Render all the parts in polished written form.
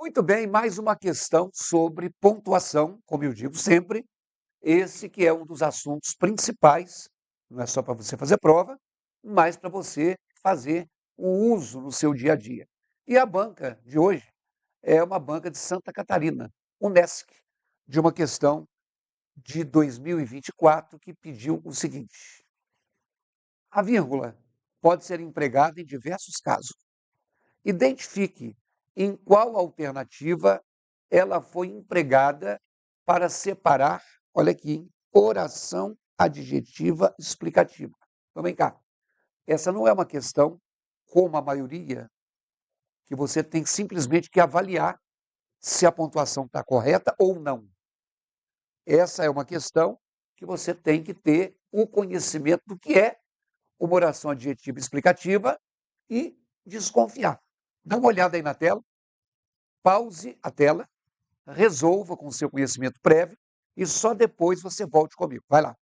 Muito bem, mais uma questão sobre pontuação, como eu digo sempre, esse que é um dos assuntos principais, não é só para você fazer prova, mas para você fazer o uso no seu dia a dia. E a banca de hoje é uma banca de Santa Catarina, Unesc, de uma questão de 2024 que pediu o seguinte: a vírgula pode ser empregada em diversos casos. Identifique em qual alternativa ela foi empregada para separar, olha aqui, oração adjetiva explicativa. Então, vem cá. Essa não é uma questão, como a maioria, que você tem simplesmente que avaliar se a pontuação está correta ou não. Essa é uma questão que você tem que ter o conhecimento do que é uma oração adjetiva explicativa e desconfiar. Dá uma olhada aí na tela. Pause a tela, resolva com o seu conhecimento prévio e só depois você volte comigo. Vai lá.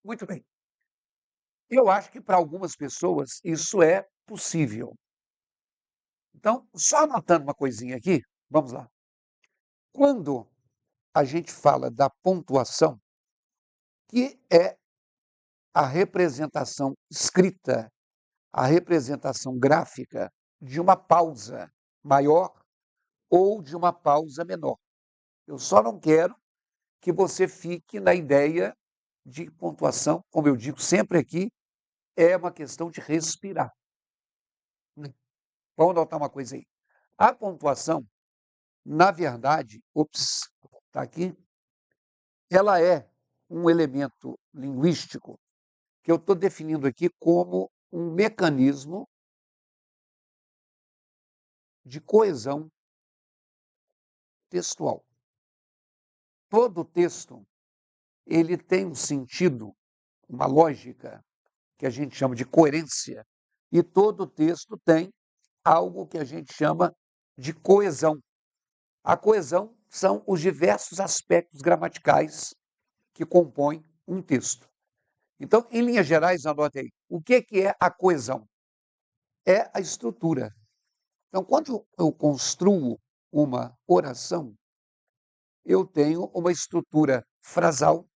Muito bem. Eu acho que para algumas pessoas isso é possível. Então, só anotando uma coisinha aqui, vamos lá. Quando a gente fala da pontuação, que é a representação escrita, a representação gráfica de uma pausa maior ou de uma pausa menor. Eu só não quero que você fique na ideia de pontuação, como eu digo sempre aqui, é uma questão de respirar. Vamos notar uma coisa aí. A pontuação, na verdade, está aqui, ela é um elemento linguístico que eu estou definindo aqui como um mecanismo de coesão textual. Todo texto ele tem um sentido, uma lógica, que a gente chama de coerência, e todo texto tem algo que a gente chama de coesão. A coesão são os diversos aspectos gramaticais que compõem um texto. Então, em linhas gerais, anote aí, o que é a coesão? É a estrutura. Então, quando eu construo uma oração, eu tenho uma estrutura frasal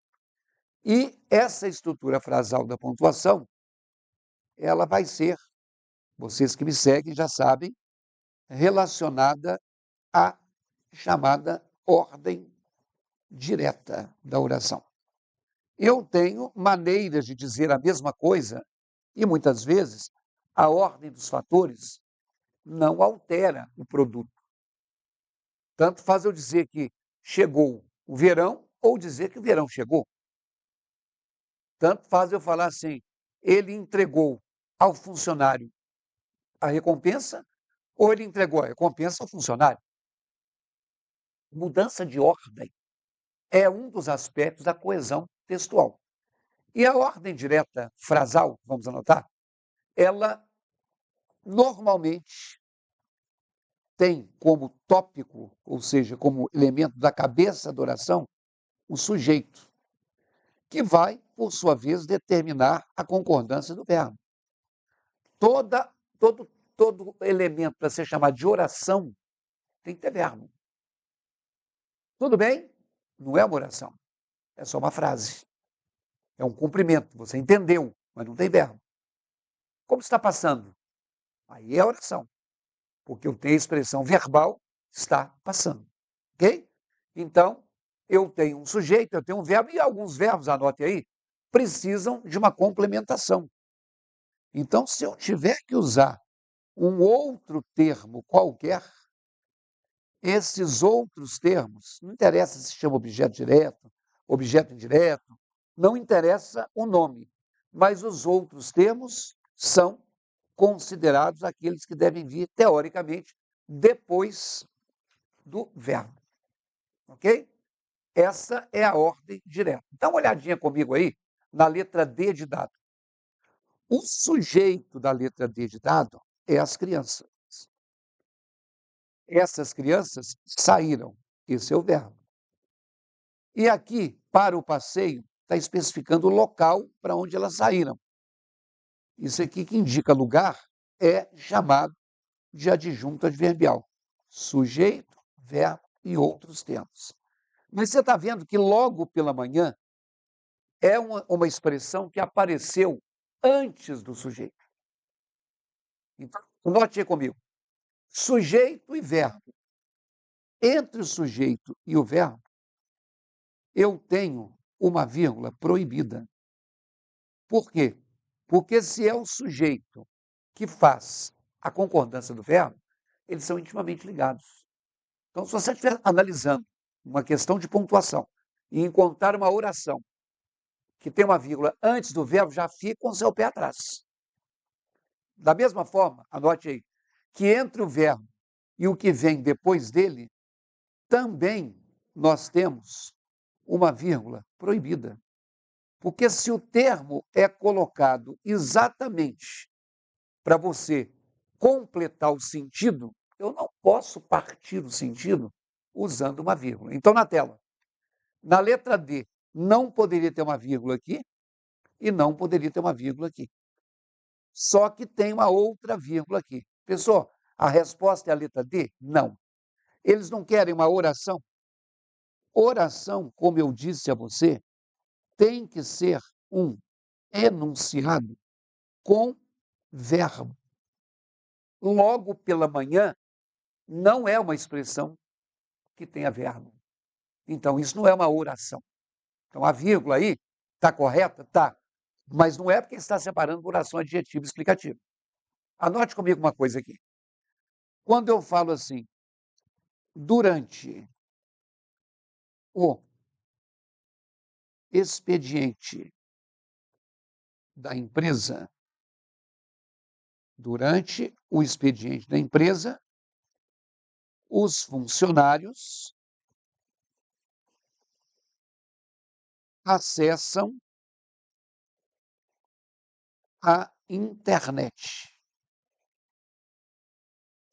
e essa estrutura frasal da pontuação, ela vai ser, vocês que me seguem já sabem, relacionada à chamada ordem direta da oração. Eu tenho maneiras de dizer a mesma coisa e, muitas vezes, a ordem dos fatores não altera o produto. Tanto faz eu dizer que chegou o verão ou dizer que o verão chegou. Tanto faz eu falar assim, ele entregou ao funcionário a recompensa ou ele entregou a recompensa ao funcionário. Mudança de ordem é um dos aspectos da coesão textual. E a ordem direta frasal, vamos anotar, ela normalmente tem como tópico, ou seja, como elemento da cabeça da oração, o sujeito, que vai, por sua vez, determinar a concordância do verbo. Todo elemento para ser chamado de oração tem que ter verbo. Tudo bem? Não é uma oração, é só uma frase. É um cumprimento, você entendeu, mas não tem verbo. Como está passando? Aí é oração, porque eu tenho a expressão verbal, está passando. Ok? Então, eu tenho um sujeito, eu tenho um verbo, e alguns verbos, anote aí, precisam de uma complementação. Então, se eu tiver que usar um outro termo qualquer, esses outros termos, não interessa se chama objeto direto, objeto indireto, não interessa o nome, mas os outros termos são considerados aqueles que devem vir, teoricamente, depois do verbo. Ok? Essa é a ordem direta. Dá uma olhadinha comigo aí na letra D de dado. O sujeito da letra D de dado é as crianças. Essas crianças saíram. Esse é o verbo. E aqui, para o passeio, está especificando o local para onde elas saíram. Isso aqui que indica lugar é chamado de adjunto adverbial. Sujeito, verbo e outros termos. Mas você está vendo que logo pela manhã é uma expressão que apareceu antes do sujeito. Então, note aí comigo. Sujeito e verbo. Entre o sujeito e o verbo, eu tenho uma vírgula proibida. Por quê? Porque se é o sujeito que faz a concordância do verbo, eles são intimamente ligados. Então, se você estiver analisando uma questão de pontuação e encontrar uma oração que tem uma vírgula antes do verbo, já fica com o seu pé atrás. Da mesma forma, anote aí, que entre o verbo e o que vem depois dele, também nós temos uma vírgula proibida. Porque se o termo é colocado exatamente para você completar o sentido, eu não posso partir o sentido usando uma vírgula. Então, na tela, na letra D, não poderia ter uma vírgula aqui e não poderia ter uma vírgula aqui. Só que tem uma outra vírgula aqui. Pessoal, a resposta é a letra D? Não. Eles não querem uma oração? Oração, como eu disse a você, tem que ser um enunciado com verbo. Logo pela manhã não é uma expressão que tenha verbo. Então, isso não é uma oração. Então, a vírgula aí está correta? Está. Mas não é porque está separando por oração adjetiva explicativa. Anote comigo uma coisa aqui. Quando eu falo assim, durante o expediente da empresa, durante o expediente da empresa, os funcionários acessam a internet.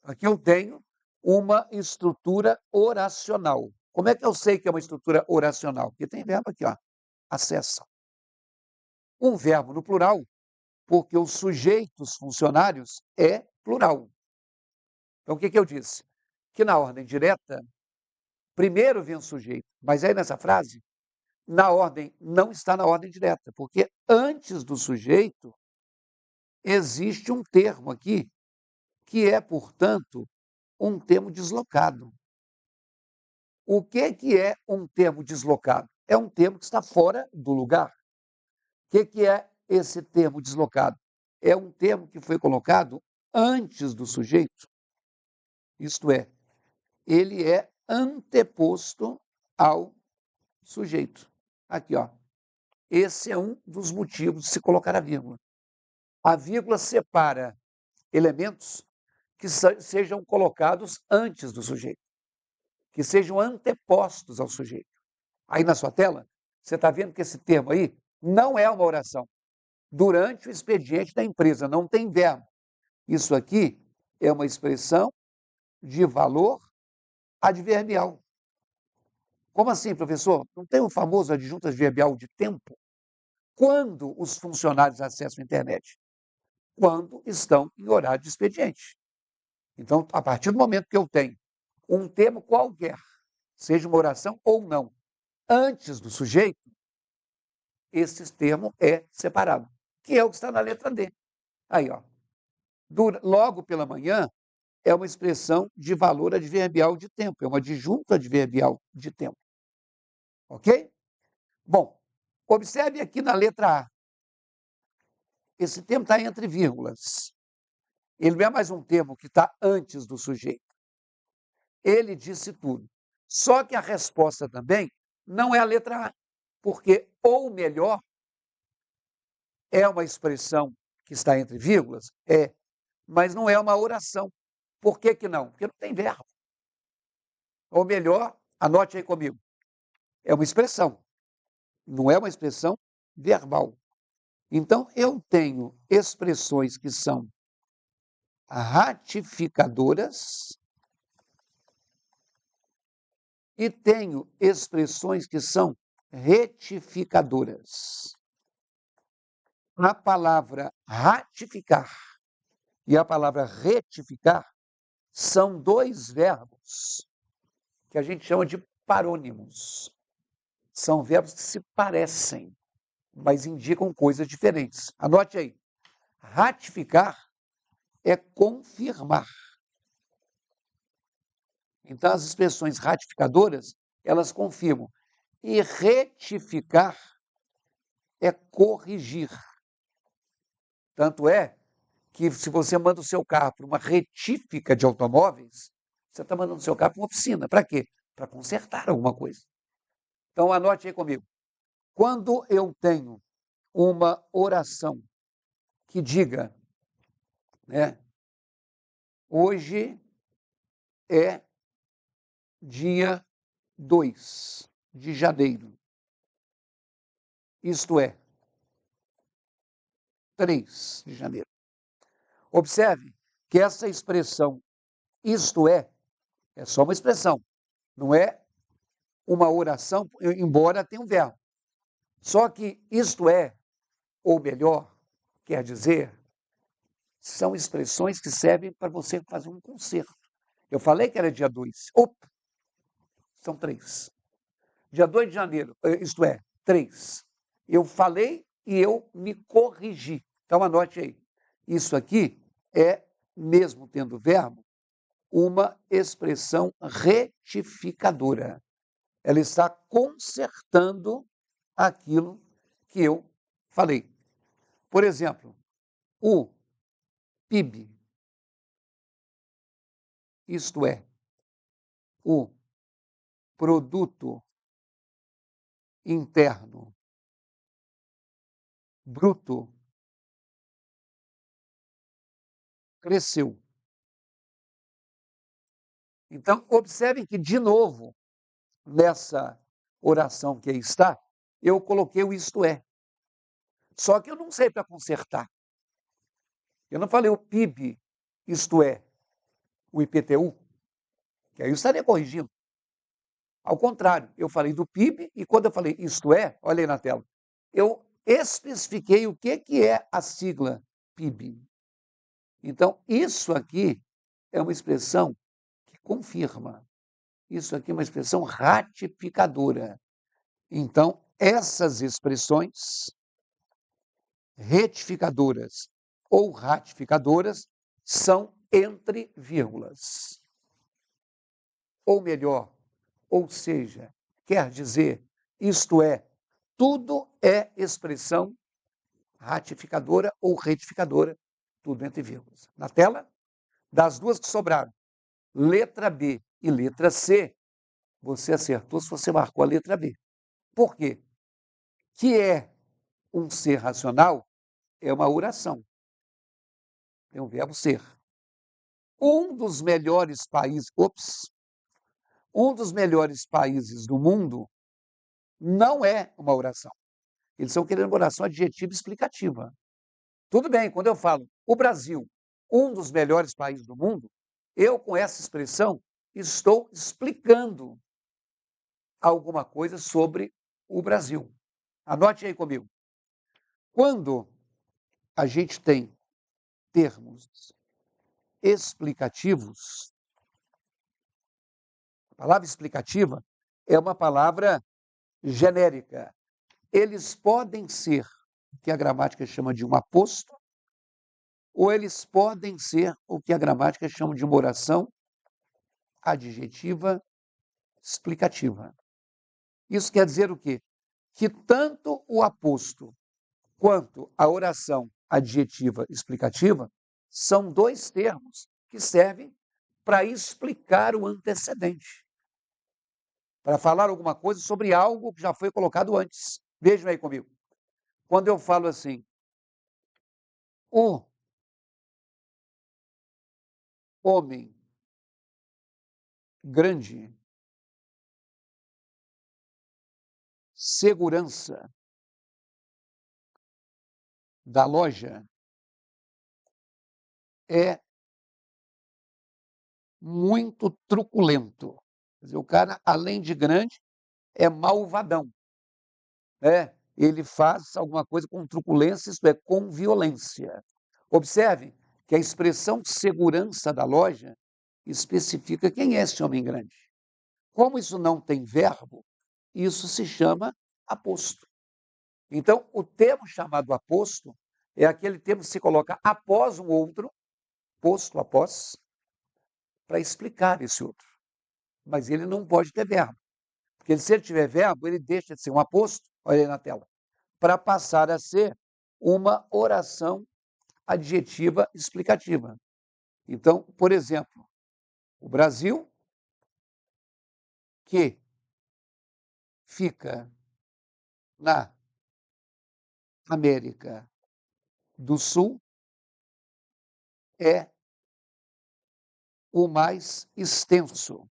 Aqui eu tenho uma estrutura oracional. Como é que eu sei que é uma estrutura oracional? Porque tem verbo aqui, ó, acessam. Um verbo no plural, porque os sujeitos funcionários é plural. Então, o que eu disse? Que na ordem direta, primeiro vem o sujeito, mas aí nessa frase, não está na ordem direta, porque antes do sujeito existe um termo aqui, que é, portanto, um termo deslocado. O que é um termo deslocado? É um termo que está fora do lugar. O que é esse termo deslocado? É um termo que foi colocado antes do sujeito. Isto é, ele é anteposto ao sujeito. Aqui, ó. Esse é um dos motivos de se colocar a vírgula. A vírgula separa elementos que sejam colocados antes do sujeito, que sejam antepostos ao sujeito. Aí na sua tela, você está vendo que esse termo aí não é uma oração. Durante o expediente da empresa, não tem verbo. Isso aqui é uma expressão de valor adverbial. Como assim, professor? Não tem o famoso adjunto adverbial de tempo? Quando os funcionários acessam a internet? Quando estão em horário de expediente. Então, a partir do momento que eu tenho um termo qualquer, seja uma oração ou não, antes do sujeito, esse termo é separado, que é o que está na letra D. Aí, ó. Logo pela manhã é uma expressão de valor adverbial de tempo, é uma adjunto adverbial de tempo. Ok? Bom, observe aqui na letra A. Esse termo está entre vírgulas. Ele não é mais um termo que está antes do sujeito. Ele disse tudo. Só que a resposta também não é a letra A, porque ou melhor é uma expressão que está entre vírgulas? É, mas não é uma oração. Por que que não? Porque não tem verbo. Ou melhor, anote aí comigo, é uma expressão, não é uma expressão verbal. Então, eu tenho expressões que são ratificadoras e tenho expressões que são retificadoras. A palavra ratificar e a palavra retificar são dois verbos que a gente chama de parônimos. São verbos que se parecem, mas indicam coisas diferentes. Anote aí. Ratificar é confirmar. Então, as expressões ratificadoras, elas confirmam. E retificar é corrigir. Tanto é que se você manda o seu carro para uma retífica de automóveis, você está mandando o seu carro para uma oficina. Para quê? Para consertar alguma coisa. Então, anote aí comigo. Quando eu tenho uma oração que diga, né, hoje é dia 2 de janeiro, isto é, 3 de janeiro. Observe que essa expressão, isto é só uma expressão, não é uma oração, embora tenha um verbo. Só que isto é, ou melhor, quer dizer, são expressões que servem para você fazer um concerto. Eu falei que era dia 2. Opa, são 3. Dia 2 de janeiro, isto é, 3. Eu falei e eu me corrigi. Então, anote aí. Isso aqui é, mesmo tendo verbo, uma expressão retificadora. Ela está consertando aquilo que eu falei. Por exemplo, o PIB, isto é, o produto interno bruto, cresceu. Então, observem que, de novo, nessa oração que aí está, eu coloquei o isto é. Só que eu não sei para consertar. Eu não falei o PIB, isto é, o IPTU, que aí eu estaria corrigindo. Ao contrário, eu falei do PIB e quando eu falei isto é, olha aí na tela, eu especifiquei o que é a sigla PIB. Então, isso aqui é uma expressão que confirma. Isso aqui é uma expressão ratificadora. Então, essas expressões retificadoras ou ratificadoras são entre vírgulas. Ou melhor, ou seja, quer dizer, isto é, tudo é expressão ratificadora ou retificadora, tudo entre vírgulas. Na tela, das duas que sobraram, letra B e letra C, você acertou se você marcou a letra B. Por quê? Que é um ser racional, é uma oração. Tem o verbo ser. Um dos melhores países do mundo não é uma oração. Eles estão querendo uma oração adjetiva explicativa. Tudo bem, quando eu falo o Brasil, um dos melhores países do mundo, eu, com essa expressão, estou explicando alguma coisa sobre o Brasil. Anote aí comigo. Quando a gente tem termos explicativos, a palavra explicativa é uma palavra genérica. Eles podem ser o que a gramática chama de um aposto, ou eles podem ser o que a gramática chama de uma oração adjetiva explicativa. Isso quer dizer o quê? Que tanto o aposto quanto a oração adjetiva explicativa são dois termos que servem para explicar o antecedente, para falar alguma coisa sobre algo que já foi colocado antes. Vejam aí comigo. Quando eu falo assim, o homem grande, segurança da loja é muito truculento. Quer dizer, o cara, além de grande, é malvadão. Né? Ele faz alguma coisa com truculência, isto é, com violência. Observe que que a expressão segurança da loja especifica quem é esse homem grande. Como isso não tem verbo, isso se chama aposto. Então, o termo chamado aposto é aquele termo que se coloca após um outro, posto após, para explicar esse outro. Mas ele não pode ter verbo. Porque se ele tiver verbo, ele deixa de ser um aposto, olha aí na tela, para passar a ser uma oração adjetiva explicativa. Então, por exemplo, o Brasil, que fica na América do Sul, é o mais extenso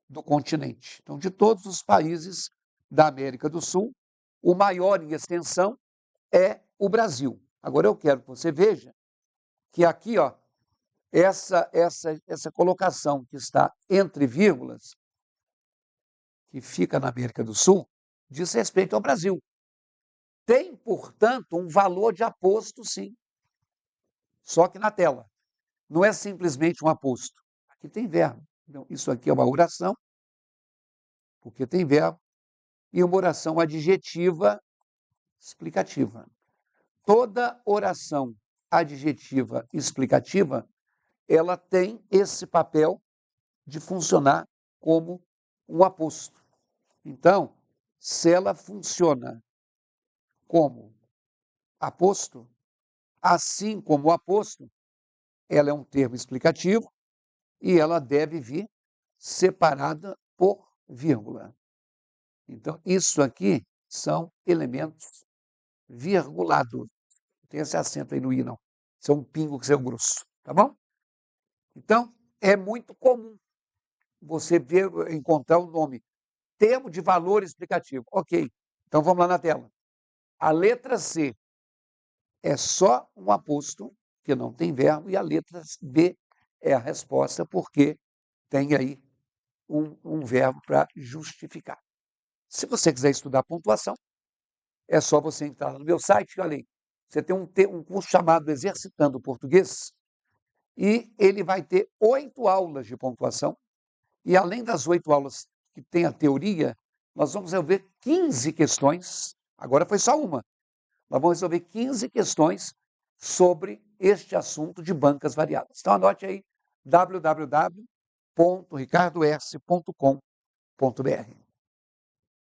do continente. Então, de todos os países da América do Sul, o maior em extensão é o Brasil. Agora eu quero que você veja que aqui, ó, essa colocação que está entre vírgulas, que fica na América do Sul, diz respeito ao Brasil. Tem, portanto, um valor de aposto, sim. Só que na tela. Não é simplesmente um aposto. Aqui tem verbo. Então, isso aqui é uma oração, porque tem verbo, e uma oração adjetiva explicativa. Toda oração adjetiva explicativa, ela tem esse papel de funcionar como um aposto. Então, se ela funciona como aposto, assim como o aposto, ela é um termo explicativo e ela deve vir separada por vírgula. Então, isso aqui são elementos virgulados. Não tem esse acento aí no i, não. Isso é um pingo que saiu grosso, tá bom? Então, é muito comum você ver, encontrar o nome termo de valor explicativo. Ok, então vamos lá na tela. A letra C é só um aposto, que não tem verbo, e a letra B é a resposta, porque tem aí um verbo para justificar. Se você quiser estudar pontuação, é só você entrar no meu site, olha aí, você tem um curso chamado Exercitando o Português, e ele vai ter 8 aulas de pontuação, e além das 8 aulas que tem a teoria, nós vamos resolver 15 questões, agora foi só uma, nós vamos resolver 15 questões sobre este assunto de bancas variadas. Então anote aí www.ricardoerce.com.br.